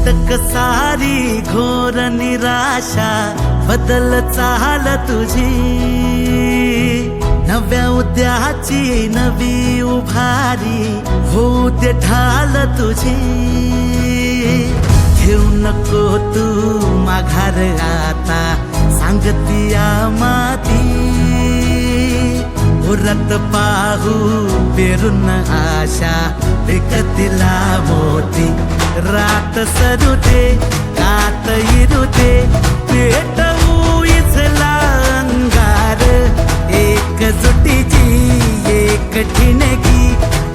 अटक सारी घोर निराशा बदल चाल तुझी, नव्या उद्याची नवी उभारी होऊ दे ढाल तुझी। घेऊ नको तू माघार आता सांगतिया माती, उरत पाहू पेरून आशा विकतिला मोती। रात सरू दे कात इरू दे पेटवू इथला अंगार, एकजुटीची एक ठिणगी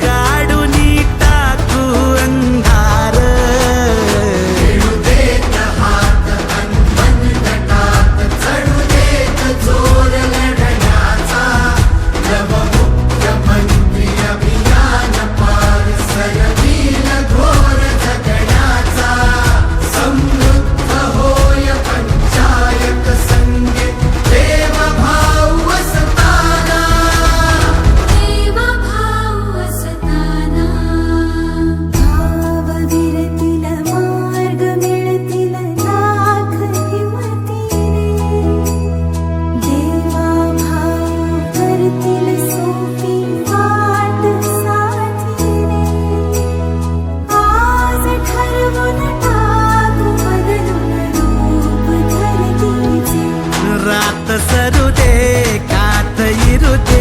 काढून टाकू अंधार। खेळू देत हात अनमन गटात, चढू देत जोर लढण्याचा, नवमुख्यमंत्री अभियान पार सरवील घोर जगण्याचा। समृद्ध होय पंचायत संगीत देवभाव असताना, देवभाव असताना। भावविरतील मार्ग मिळतील लाख हिमतीने, देवाभाव करतील सोपी वाट साथीने। आज ठरवून टाकू बदलून रूप धरतीचे, रात सरू दे कात इरू दे